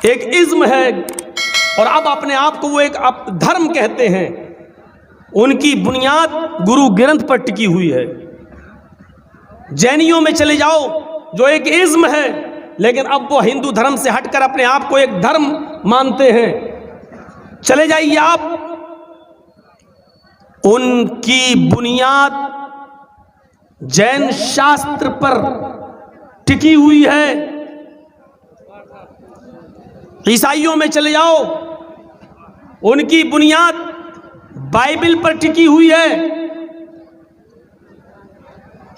एक इज्म है, और अब अपने आप को वो एक धर्म कहते हैं। उनकी बुनियाद गुरु ग्रंथ पर टिकी हुई है। जैनियों में चले जाओ जो एक इज्म है, लेकिन अब वो हिंदू धर्म से हटकर अपने आप को एक धर्म मानते हैं। चले जाइए आप, उनकी बुनियाद जैन शास्त्र पर टिकी हुई है। ईसाइयों में चले जाओ, उनकी बुनियाद बाइबल पर टिकी हुई है।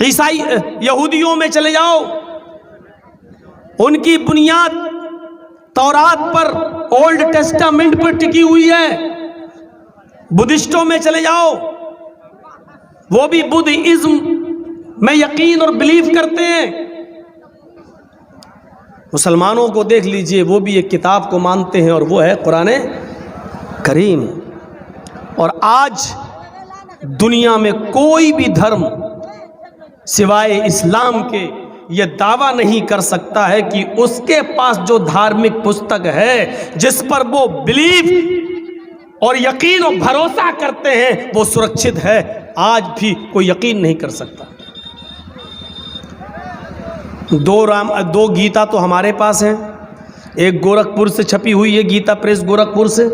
ईसाई यहूदियों में चले जाओ, उनकी बुनियाद तौरात पर, ओल्ड टेस्टामेंट पर टिकी हुई है। बुद्धिस्टों में चले जाओ, वो भी बुद्धिज्म में यकीन और बिलीव करते हैं। मुसलमानों को देख लीजिए, वो भी एक किताब को मानते हैं और वो है कुरान करीम। और आज दुनिया में कोई भी धर्म सिवाय इस्लाम के ये दावा नहीं कर सकता है कि उसके पास जो धार्मिक पुस्तक है जिस पर वो बिलीव और यकीन और भरोसा करते हैं वो सुरक्षित है। आज भी कोई यकीन नहीं कर सकता। दो गीता तो हमारे पास हैं, एक गोरखपुर से छपी हुई है गीता प्रेस गोरखपुर से,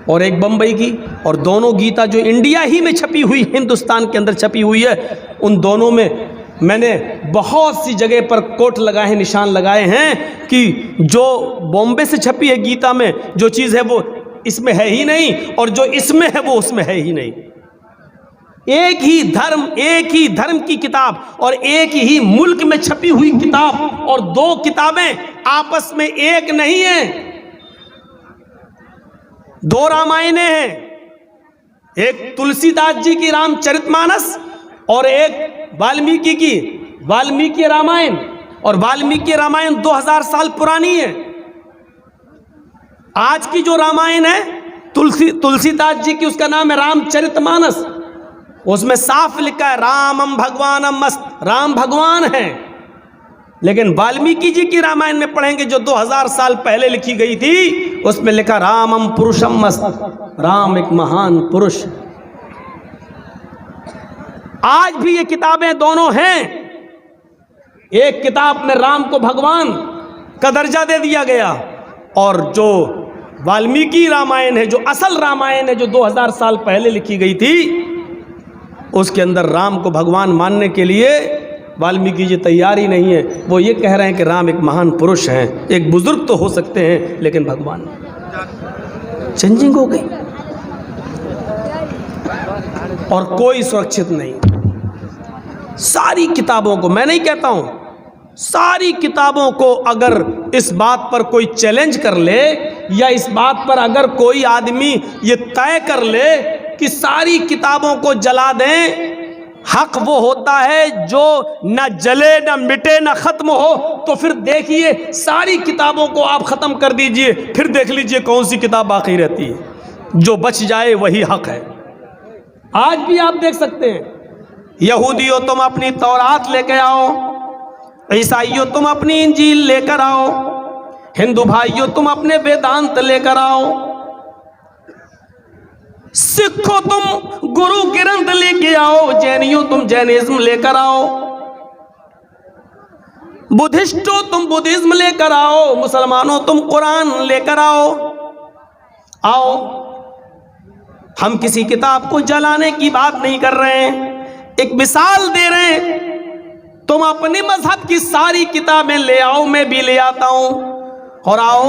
और एक बम्बई की, और दोनों गीता जो इंडिया ही में छपी हुई, हिंदुस्तान के अंदर छपी हुई है, उन दोनों में मैंने बहुत सी जगह पर कोट लगाए हैं, निशान लगाए हैं कि जो बॉम्बे से छपी है गीता में जो चीज़ है वो इसमें है ही नहीं, और जो इसमें है वो उसमें है ही नहीं। एक ही धर्म की किताब और एक ही मुल्क में छपी हुई किताब, और दो किताबें आपस में एक नहीं है। दो रामायणें हैं, एक तुलसीदास जी की रामचरितमानस और एक वाल्मीकि रामायण। और वाल्मीकि रामायण 2000 साल पुरानी है। आज की जो रामायण है तुलसीदास जी की, उसका नाम है रामचरितमानस। उसमें साफ लिखा है रामम भगवानम मस्त, राम भगवान है। लेकिन वाल्मीकि जी की रामायण में पढ़ेंगे जो 2000 साल पहले लिखी गई थी, उसमें लिखा रामम पुरुषम मस्त, राम एक महान पुरुष। आज भी ये किताबें दोनों हैं। एक किताब में राम को भगवान का दर्जा दे दिया गया, और जो वाल्मीकि रामायण है, जो असल रामायण है, जो 2000 साल पहले लिखी गई थी, उसके अंदर राम को भगवान मानने के लिए वाल्मीकि जी तैयार ही नहीं है। वो ये कह रहे हैं कि राम एक महान पुरुष हैं, एक बुजुर्ग तो हो सकते हैं लेकिन भगवान। चेंजिंग हो गई और कोई सुरक्षित नहीं। सारी किताबों को, मैं नहीं कहता हूं, सारी किताबों को अगर इस बात पर कोई चैलेंज कर ले, या इस बात पर अगर कोई आदमी ये तय कर ले कि सारी किताबों को जला दें, हक वो होता है जो न जले न मिटे न खत्म हो। तो फिर देखिए सारी किताबों को आप खत्म कर दीजिए, फिर देख लीजिए कौन सी किताब बाकी रहती है। जो बच जाए वही हक है। आज भी आप देख सकते हैं, यहूदियों तुम अपनी तौरात लेकर आओ, ईसाइयों तुम अपनी इंजील लेकर आओ, हिंदू भाइयों तुम अपने वेदांत लेकर आओ, सिखो तुम गुरु ग्रंथ लेके आओ, जैनियों तुम जैनिज्म लेकर आओ, बुद्धिस्टों तुम बुद्धिज्म लेकर आओ, मुसलमानों तुम कुरान लेकर आओ। हम किसी किताब को जलाने की बात नहीं कर रहे हैं, एक मिसाल दे रहे हैं। तुम अपने मजहब की सारी किताबें ले आओ, मैं भी ले आता हूं, और आओ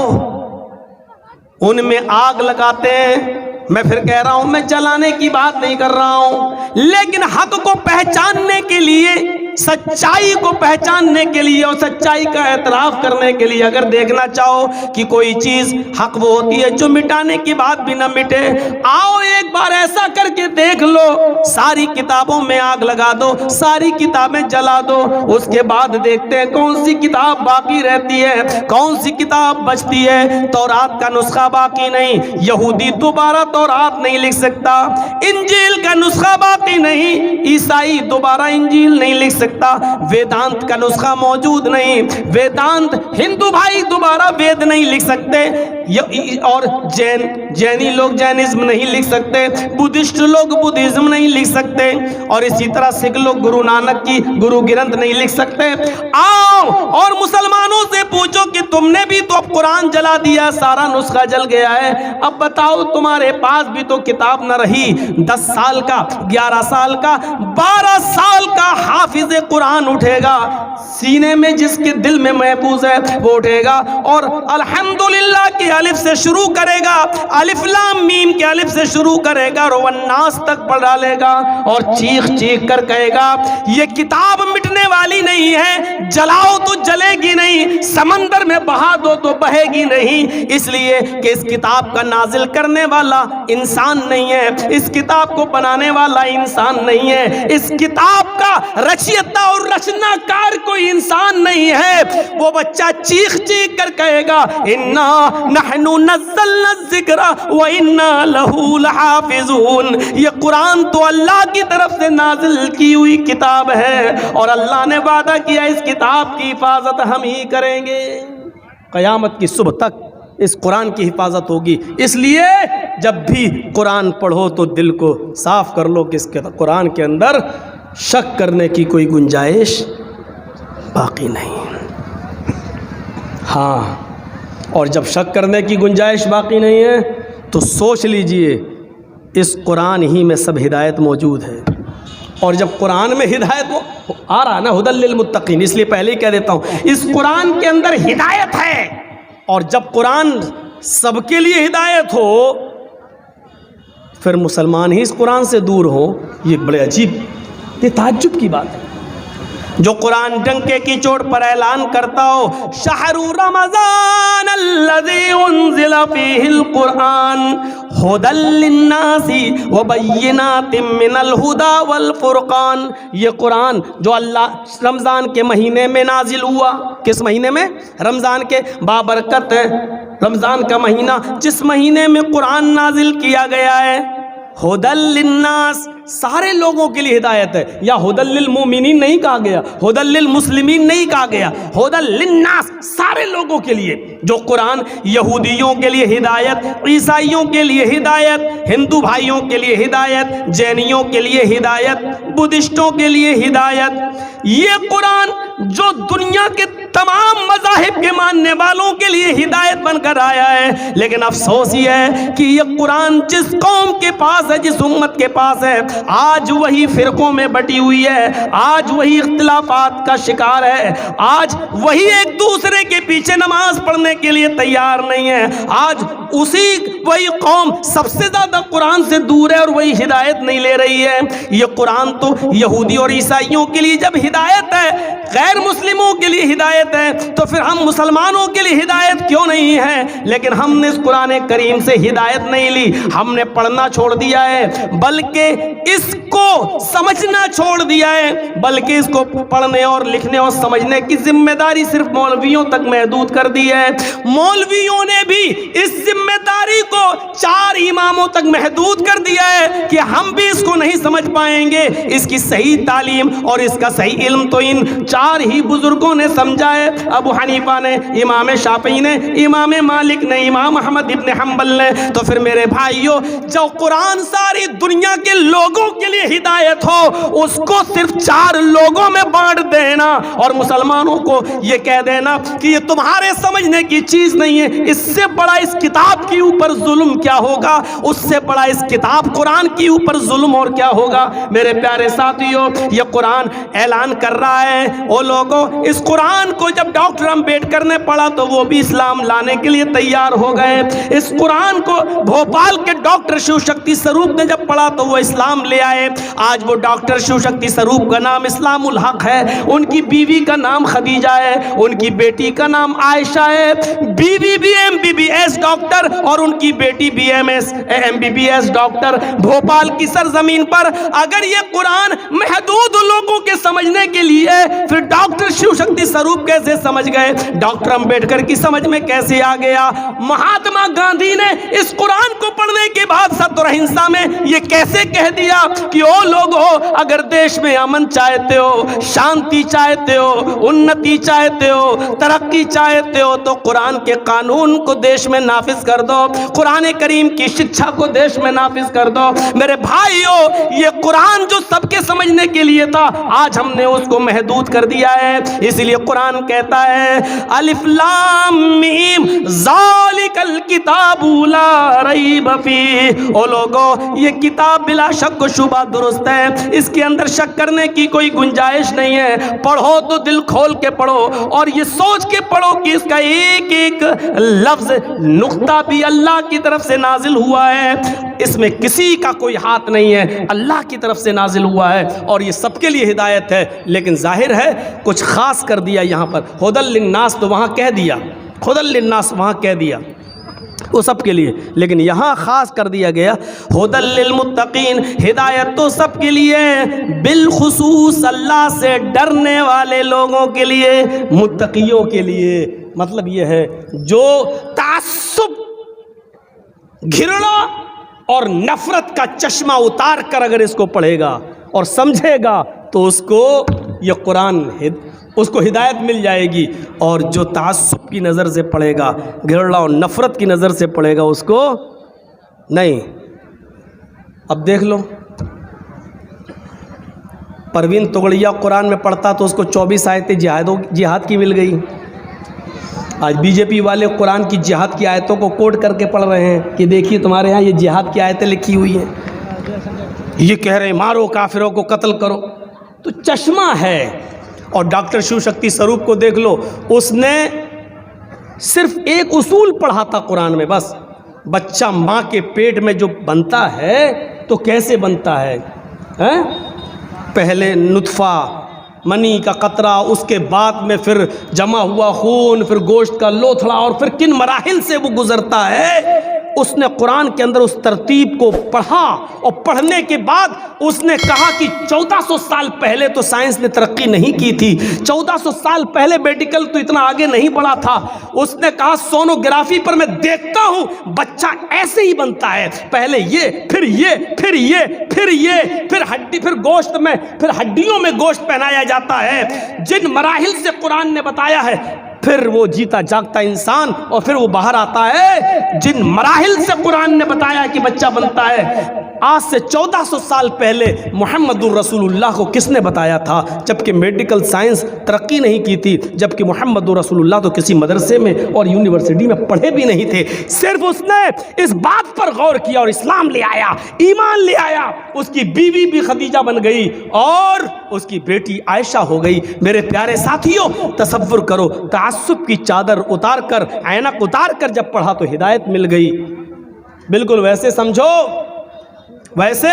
उनमें आग लगाते हैं। मैं फिर कह रहा हूं, मैं जलाने की बात नहीं कर रहा हूं, लेकिन हक को पहचानने के लिए, सच्चाई को पहचानने के लिए और सच्चाई का एतराफ करने के लिए अगर देखना चाहो कि कोई चीज हक वो होती है जो मिटाने की बात भी ना मिटे, आओ एक बार ऐसा करके देख लो, सारी किताबों में आग लगा दो, सारी किताबें जला दो, उसके बाद देखते हैं कौन सी किताब बाकी रहती है, कौन सी किताब बचती है। तौरात का नुस्खा बाकी नहीं, यहूदी दोबारा तौरात नहीं लिख सकता, इंजील का नुस्खा बाकी नहीं, ईसाई दोबारा इंजील नहीं लिख सकता, वेदांत का नुस्खा मौजूद नहीं, वेदांत हिंदू भाई दोबारा वेद नहीं लिख सकते, और जैनी लोग जैनिज्म नहीं लिख सकते, बुद्धिस्ट लोग बुद्धिज्म नहीं लिख सकते, और इसी तरह सिख लोग गुरु नानक की गुरु ग्रंथ नहीं लिख सकते। आओ और मुसलमानों से पूछो कि तुमने भी तो अब कुरान जला दिया, सारा नुस्खा जल गया है, अब बताओ तुम्हारे पास भी तो किताब न रही। 10 साल का, 11 साल का, 12 साल का हाफिज कुरान उठेगा, सीने में जिसके दिल में महफूज है वो उठेगा और अल्हम्दुलिल्लाह की अलिफ से शुरू करेगा, अलिफ लाम मीम के अलिफ से शुरू करेगा और वन्नास तक पढ़ डालेगा और चीख चीख कर कहेगा ये किताब मिटने वाली नहीं है, जलाओ तो जलेगी नहीं, समंदर में बहा दो तो बहेगी नहीं, इसलिए कि इस किताब का नाजिल करने वाला इंसान नहीं है, इस किताब को बनाने वाला इंसान नहीं है, इस किताब का रचयिता और रचनाकार कोई इंसान नहीं है। वो बच्चा चीख चीख कर कहेगा इन्ना नहनु नज़्ज़लना ज़िक्रा व इन्ना लहू लहाफ़िज़ून, ये कुरान तो अल्लाह की तरफ से नाजिल की हुई किताब है और अल्लाह ने वादा किया इस किताब की हिफाजत हम ही करेंगे, क़यामत की सुबह तक इस कुरान की हिफाजत होगी। इसलिए जब भी कुरान पढ़ो तो दिल को साफ कर लो कि इस कुरान के अंदर शक करने की कोई गुंजाइश बाकी नहीं। हाँ, और जब शक करने की गुंजाइश बाकी नहीं है तो सोच लीजिए इस कुरान ही में सब हिदायत मौजूद है, और जब कुरान में हिदायत वो आ रहा ना हुदल लिल मुत्तकीन, इसलिए पहले ही कह देता हूँ इस कुरान के अंदर हिदायत है, और जब कुरान सबके लिए हिदायत हो फिर मुसलमान ही इस कुरान से दूर हो, ये बड़े अजीब, ये ताज्जुब की बात है। जो कुरान डंके की चोट पर ऐलान करता हो शहरु रमज़ान अल्लज़ी उन्ज़िला फ़ीहिल कुरान हुदल लिन्नासी व बय्यिनातिम मिनल हुदा वल फ़ुरक़ान, ये कुरान जो अल्लाह रमज़ान के महीने में नाजिल हुआ, किस महीने में? रमज़ान के, बाबरकत है रमज़ान का महीना, जिस महीने में कुरान नाजिल किया गया है, हुदल लिन्नास, सारे लोगों के लिए हिदायत है, या हुदल लिल मोमिनीन नहीं कहा गया, हुदल लिल मुस्लिमीन नहीं कहा गया, हुदल लिन्नास, सारे लोगों के लिए। जो कुरान यहूदियों के लिए हिदायत, ईसाइयों के लिए हिदायत, हिंदू भाइयों के लिए हिदायत, जैनियों के लिए हिदायत, बुद्धिस्टों के लिए हिदायत, ये कुरान जो दुनिया के तमाम मज़ाहिब के मानने वालों के लिए हिदायत बनकर आया है। लेकिन अफसोस ये है कि ये कुरान जिस कौम के पास है, जिस उम्मत के पास है, आज वही फिरकों में बटी हुई है, आज वही इख्तिलाफात का शिकार है, आज वही एक दूसरे के पीछे नमाज पढ़ने के लिए तैयार नहीं है, आज वही कौम सबसे ज़्यादा कुरान से दूर है और वही हिदायत नहीं ले रही है। ये कुरान तो यहूदी और ईसाइयों के लिए जब हिदायत है, गैर मुस्लिमों के लिए हिदायत है, तो फिर हम मुसलमानों के लिए हिदायत क्यों नहीं है? लेकिन हमने इस कुरान करीम से हिदायत नहीं ली, हमने पढ़ना छोड़ दिया है, बल्कि इसको समझना छोड़ दिया है, बल्कि इसको पढ़ने और लिखने और समझने की जिम्मेदारी सिर्फ मौलवियों तक महदूद कर दी है। मौलवियों ने भी इस जिम्मेदारी को 4 इमामों तक महदूद कर दिया है कि हम भी इसको नहीं समझ पाएंगे। इसकी सही तालीम और इसका सही इल्म तो इन 4 ही बुजुर्गों ने समझा है, अबू हनीफा ने, इमाम शाफी ने, इमाम मालिक ने, इमाम अहमद इब्न हम्बल ने। तो फिर मेरे भाइयों, जो कुरान सारी दुनिया के लोगों के लिए हिदायत हो, उसको सिर्फ 4 लोगों में बांट देना और मुसलमानों को यह कह देना कि ये तुम्हारे समझने की चीज नहीं है, इससे बड़ा इस किताब के ऊपर जुल्म क्या होगा, उससे बड़ा इस किताब कुरान के ऊपर जुल्म और क्या होगा। मेरे प्यारे साथियों, ये कुरान ऐलान कर रहा है, ओ लोगों, इस कुरान को जब डॉक्टर अम्बेडकर ने पढ़ा तो वो भी इस्लाम लाने के लिए तैयार हो गए। इस कुरान को भोपाल के डॉक्टर शिव शक्ति स्वरूप ने जब पढ़ा तो वो इस्लाम इस्लाम ले आए। आज वो डॉक्टर शिव शक्ति स्वरूप का नाम इस्लामुल हक है, उनकी बीवी का नाम खदीजा है, उनकी बेटी का नाम आयशा है। बीवी भी MBBS डॉक्टर और उनकी बेटी भी MBBS डॉक्टर। भोपाल की सरजमीन पर अगर ये कुरान महदूद लोगों के समझने के लिए, फिर डॉक्टर शिव शक्ति स्वरूप कैसे समझ गए, डॉक्टर अंबेडकर की समझ में कैसे आ गया, महात्मा गांधी ने इस कुरान को पढ़ने के बाद सत्य और अहिंसा में ये कैसे कह दिया कि ओ लोगो, अगर देश में अमन चाहते हो, शांति चाहते हो, उन्नति चाहते हो, तरक्की चाहते हो, तो कुरान के कानून को देश में नाफिज कर दो, कुरान करीम की शिक्षा को देश में नाफिज कर दो। मेरे भाइयों, ये कुरान जो सबके समझने के लिए था, आज हमने उसको महदूद कर दिया है। इसलिए कुरान कहता है अलिफ लाम मीम ज़ालिकल किताबु ला रैब फीह। ओ लोगो, ये किताब बिला शक व शुबा दुरुस्त है, इसके अंदर शक करने की कोई गुंजाइश नहीं है। पढ़ो तो दिल खोल के पढ़ो और ये सोच के पढ़ो कि इसका एक एक लफ्ज नुक्ता भी अल्लाह की तरफ से नाजिल हुआ है, इसमें किसी का कोई हाथ नहीं है, अल्लाह की तरफ से नाजिल हुआ है और ये सबके लिए हिदायत है। लेकिन जाहिर है कुछ खास कर दिया यहाँ पर, हुदल लिन्नास तो वहाँ कह दिया, हुदल लिन्नास वहाँ कह दिया वो सबके लिए, लेकिन यहाँ खास कर दिया गया हुदल लिल मुत्तकीन, हिदायत तो सबके लिए, बिलखुसूस अल्लाह से डरने वाले लोगों के लिए, मुत्तकियों के लिए। मतलब ये है जो तासुब, घृणा और नफरत का चश्मा उतार कर अगर इसको पढ़ेगा और समझेगा तो उसको ये कुरान उसको हिदायत मिल जाएगी, और जो तासुब की नज़र से पढ़ेगा, घृणा और नफरत की नज़र से पढ़ेगा, उसको नहीं। अब देख लो, परवीन तोगड़िया कुरान में पढ़ता तो उसको 24 आयतें जिहाद की मिल गई। आज बीजेपी वाले कुरान की जिहाद की आयतों को कोट करके पढ़ रहे हैं कि देखिए तुम्हारे यहाँ ये जिहाद की आयतें लिखी हुई हैं, ये कह रहे हैं मारो काफिरों को, कत्ल करो। तो चश्मा है। और डॉक्टर शिव शक्ति स्वरूप को देख लो, उसने सिर्फ एक उसूल पढ़ा था कुरान में, बस बच्चा माँ के पेट में जो बनता है तो कैसे बनता है, पहले नुत्फा, मनी का कतरा, उसके बाद में फिर जमा हुआ खून, फिर गोश्त का लोथड़ा, और फिर किन मराहिल से वो गुजरता है। उसने कुरान के अंदर उस तरतीब को पढ़ा और पढ़ने के बाद उसने कहा कि 1400 साल पहले तो साइंस ने तरक्की नहीं की थी, 1400 साल पहले मेडिकल तो इतना आगे नहीं बढ़ा था। उसने कहा सोनोग्राफी पर मैं देखता हूँ बच्चा ऐसे ही बनता है, पहले ये, फिर ये, फिर ये, फिर ये, फिर हड्डी, फिर गोश्त में, फिर हड्डियों में गोश्त पहनाया जाता है। जिन मराहिल से कुरान ने बताया है, फिर वो जीता जागता इंसान और फिर वो बाहर आता है। जिन मराहिल से कुरान ने बताया कि बच्चा बनता है, आज से 1400 साल पहले मुहम्मदुर रसूलुल्लाह को किसने बताया था, जबकि मेडिकल साइंस तरक्की नहीं की थी, जबकि मुहम्मदुर रसूलुल्लाह तो किसी मदरसे में और यूनिवर्सिटी में पढ़े भी नहीं थे। सिर्फ उसने इस बात पर गौर किया और इस्लाम ले आया, ईमान ले आया। उसकी बीवी भी खदीजा बन गई और उसकी बेटी आयशा हो गई। मेरे प्यारे साथियों, तसव्वुर करो, तासुब की चादर उतार कर, ऐनक उतार कर जब पढ़ा तो हिदायत मिल गई। बिल्कुल वैसे समझो, वैसे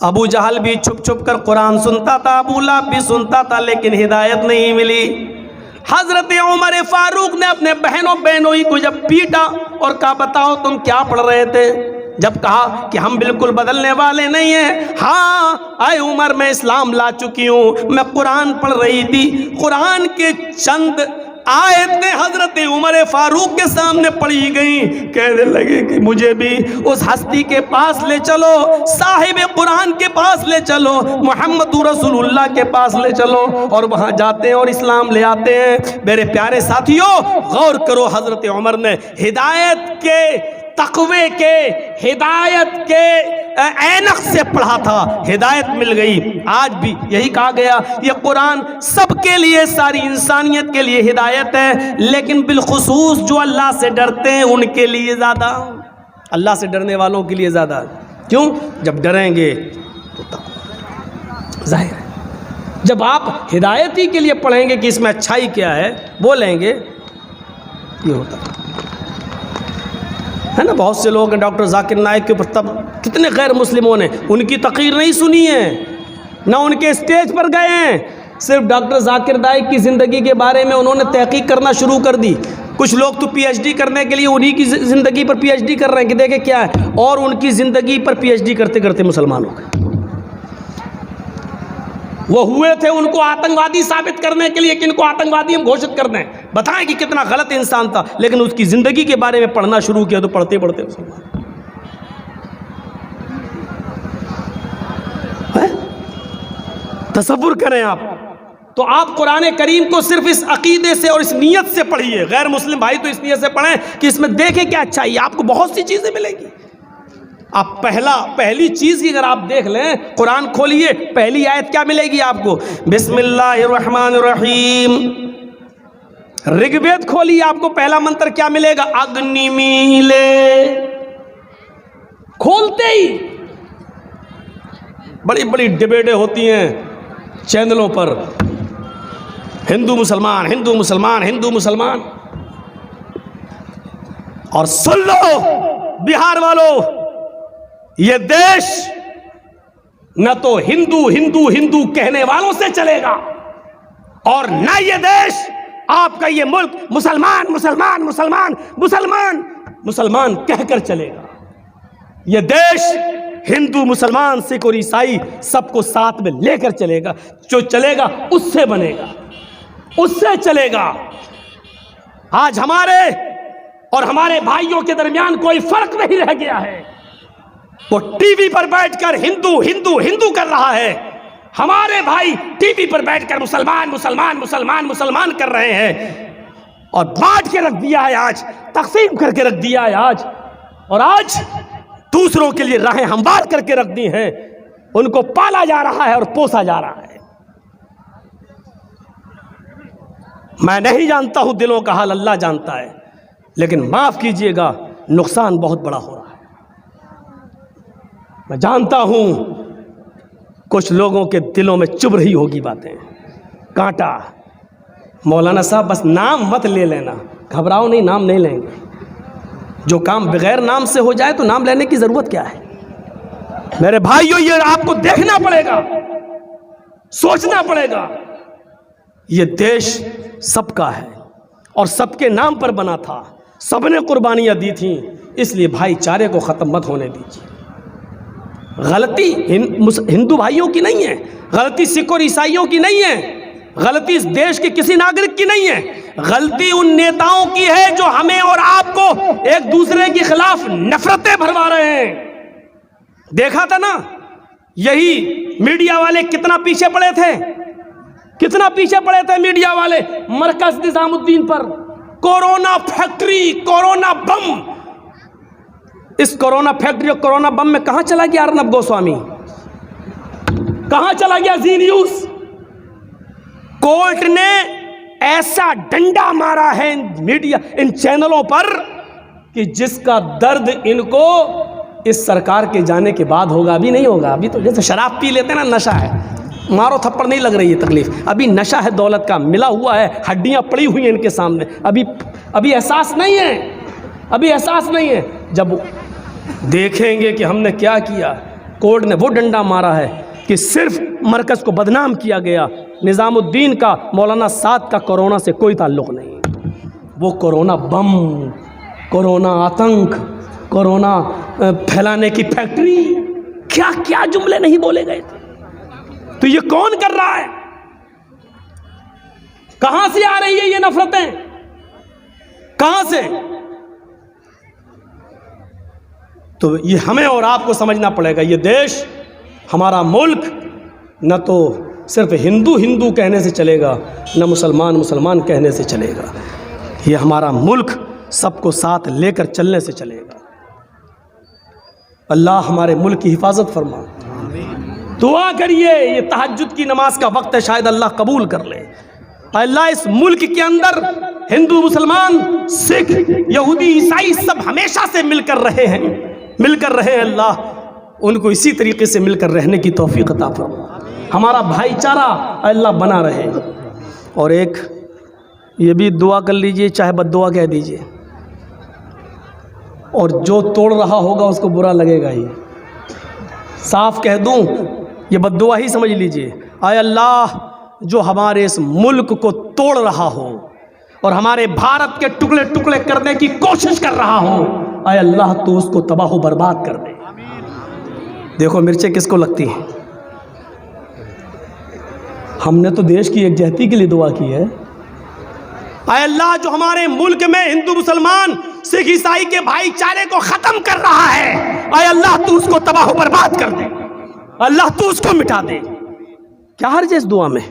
अबू जहल भी छुप छुप कर कुरान सुनता था, अबू लहब भी सुनता था, लेकिन हिदायत नहीं मिली। हजरत उमर फारूक ने अपने बहनों को जब पीटा और कहा बताओ तुम क्या पढ़ रहे थे, जब कहा कि हम बिल्कुल बदलने वाले नहीं हैं, हाँ आए उमर मैं इस्लाम ला चुकी हूँ, मैं कुरान पढ़ रही थी। कुरान के चंद आयतें हजरत उमर फारूक के सामने पढ़ी गई। कहने लगे कि मुझे भी उस हस्ती के पास ले चलो, साहिब कुरान के पास ले चलो, मोहम्मद रसूलुल्लाह के पास ले चलो। और वहाँ जाते हैं और इस्लाम ले आते हैं। मेरे प्यारे साथियों, गौर करो, हजरत उमर ने हिदायत के, तकवे के, हिदायत के ऐनक से पढ़ा था, हिदायत मिल गई। आज भी यही कहा गया, ये कुरान सबके लिए, सारी इंसानियत के लिए हिदायत है, लेकिन बिलखुसूस जो अल्लाह से डरते हैं उनके लिए ज़्यादा, अल्लाह से डरने वालों के लिए ज़्यादा। क्यों? जब डरेंगे तो जाहिर है, जब आप हिदायत ही के लिए पढ़ेंगे कि इसमें अच्छाई क्या है, बोलेंगे ये होता है ना। बहुत से लोग डॉक्टर जाकिर नाइक के ऊपर तब कितने गैर मुस्लिमों ने उनकी तकरीर नहीं सुनी है, ना उनके स्टेज पर गए हैं। सिर्फ डॉक्टर जाकिर नाइक की ज़िंदगी के बारे में उन्होंने तहकीक करना शुरू कर दी। कुछ लोग तो पीएचडी करने के लिए उन्हीं की ज़िंदगी पर पीएचडी कर रहे हैं कि देखें क्या है, और उनकी ज़िंदगी पर पीएचडी करते करते मुसलमान हो गए। वो हुए थे उनको आतंकवादी साबित करने के लिए कि इनको आतंकवादी हम घोषित कर दें, बताएं कि कितना गलत इंसान था, लेकिन उसकी ज़िंदगी के बारे में पढ़ना शुरू किया तो पढ़ते पढ़ते मुसलमान। तसव्वुर करें आप। तो आप कुरान करीम को सिर्फ इस अकीदे से और इस नीयत से पढ़िए। गैर मुस्लिम भाई तो इस नीयत से पढ़ें कि इसमें देखें क्या अच्छाई, आपको बहुत सी चीज़ें मिलेंगी। आप पहली चीज़ की अगर आप देख लें, कुरान खोलिए, पहली आयत क्या मिलेगी आपको? बिस्मिल्लाहिर्रहमानिर्रहीम। ऋग्वेद खोलिए, आपको पहला मंत्र क्या मिलेगा? अग्निमीले। खोलते ही बड़ी बड़ी डिबेटें होती हैं चैनलों पर, हिंदू मुसलमान हिंदू मुसलमान हिंदू मुसलमान। और सुन लो बिहार वालों, ये देश न तो हिंदू हिंदू हिंदू कहने वालों से चलेगा और न ये देश, आपका ये मुल्क मुसलमान मुसलमान मुसलमान मुसलमान मुसलमान कहकर चलेगा। ये देश हिंदू मुसलमान सिख और ईसाई सबको साथ में लेकर चलेगा। जो चलेगा उससे बनेगा, उससे चलेगा। आज हमारे और हमारे भाइयों के दरमियान कोई फर्क नहीं रह गया है। वो टीवी पर बैठकर हिंदू हिंदू हिंदू कर रहा है, हमारे भाई टीवी पर बैठकर मुसलमान मुसलमान मुसलमान मुसलमान कर रहे हैं और बांट के रख दिया है, आज तकसीम करके रख दिया है आज। और आज दूसरों के लिए राहें हमवार करके रख दी हैं, उनको पाला जा रहा है और पोसा जा रहा है। मैं नहीं जानता हूं दिलों का हाल, अल्लाह जानता है, लेकिन माफ कीजिएगा नुकसान बहुत बड़ा हो रहा है। मैं जानता हूं कुछ लोगों के दिलों में चुभ रही होगी बातें, कांटा। मौलाना साहब बस नाम मत ले लेना, घबराओ नहीं, नाम नहीं लेंगे। जो काम बगैर नाम से हो जाए तो नाम लेने की जरूरत क्या है? मेरे भाइयों, ये आपको देखना पड़ेगा, सोचना पड़ेगा। ये देश सबका है और सबके नाम पर बना था, सबने कुर्बानियां दी थी, इसलिए भाईचारे को ख़त्म मत होने दीजिए। गलती हिंदू भाइयों की नहीं है, गलती सिख और ईसाइयों की नहीं है, गलती इस देश के किसी नागरिक की नहीं है, गलती उन नेताओं की है जो हमें और आपको एक दूसरे के खिलाफ नफरतें भरवा रहे हैं। देखा था ना, यही मीडिया वाले कितना पीछे पड़े थे, कितना पीछे पड़े थे मीडिया वाले मरकज निजामुद्दीन पर। कोरोना फैक्ट्री, कोरोना बम, इस कोरोना फैक्ट्री और कोरोना बम में कहां चला गया अर्नब गोस्वामी, कहां चला गया जी न्यूज? कोर्ट ने ऐसा डंडा मारा है मीडिया, इन चैनलों पर, कि जिसका दर्द इनको इस सरकार के जाने के बाद होगा, अभी नहीं होगा। अभी तो जैसे शराब पी लेते हैं ना, नशा है, मारो थप्पड़ नहीं लग रही है तकलीफ, अभी नशा है दौलत का, मिला हुआ है, हड्डियां पड़ी हुई हैं इनके सामने, अभी एहसास नहीं है, अभी एहसास नहीं है। जब देखेंगे कि हमने क्या किया, कोर्ट ने वो डंडा मारा है कि सिर्फ मरकज़ को बदनाम किया गया, निज़ामुद्दीन का, मौलाना साद का कोरोना से कोई ताल्लुक़ नहीं। वो कोरोना बम, कोरोना आतंक, कोरोना फैलाने की फैक्ट्री, क्या क्या जुमले नहीं बोले गए थे। तो ये कौन कर रहा है? कहां से आ रही है ये नफरतें, कहां से? तो ये हमें और आपको समझना पड़ेगा। ये देश, हमारा मुल्क, न तो सिर्फ हिंदू हिंदू कहने से चलेगा, न मुसलमान मुसलमान कहने से चलेगा। ये हमारा मुल्क सबको साथ लेकर चलने से चलेगा। अल्लाह हमारे मुल्क की हिफाजत फरमा। दुआ करिए, ये तहज्जुद की नमाज का वक्त है, शायद अल्लाह कबूल कर ले। अल्लाह इस मुल्क के अंदर हिंदू मुसलमान सिख यहूदी ईसाई सब हमेशा से मिलकर रहे हैं, अल्लाह उनको इसी तरीके से मिलकर रहने की तौफीक अता फरमा। हमारा भाईचारा अल्लाह बना रहे। और एक ये भी दुआ कर लीजिए, चाहे बद्दुआ कह दीजिए, और जो तोड़ रहा होगा उसको बुरा लगेगा ही। साफ कह दूं, ये बद्दुआ ही समझ लीजिए। आय अल्लाह, जो हमारे इस मुल्क को तोड़ रहा हो और हमारे भारत के टुकड़े टुकड़े करने की कोशिश कर रहा हो, आय अल्लाह तो उसको तबाह बर्बाद कर दे। देखो मिर्चें किसको लगती हैं? हमने तो देश की एकजहती के लिए दुआ की है। आय अल्लाह, जो हमारे मुल्क में हिंदू मुसलमान सिख ईसाई के भाईचारे को खत्म कर रहा है, आय अल्लाह तू उसको तबाह बर्बाद कर दे, अल्लाह तू उसको मिटा दे। क्या हर्ज है इस दुआ में?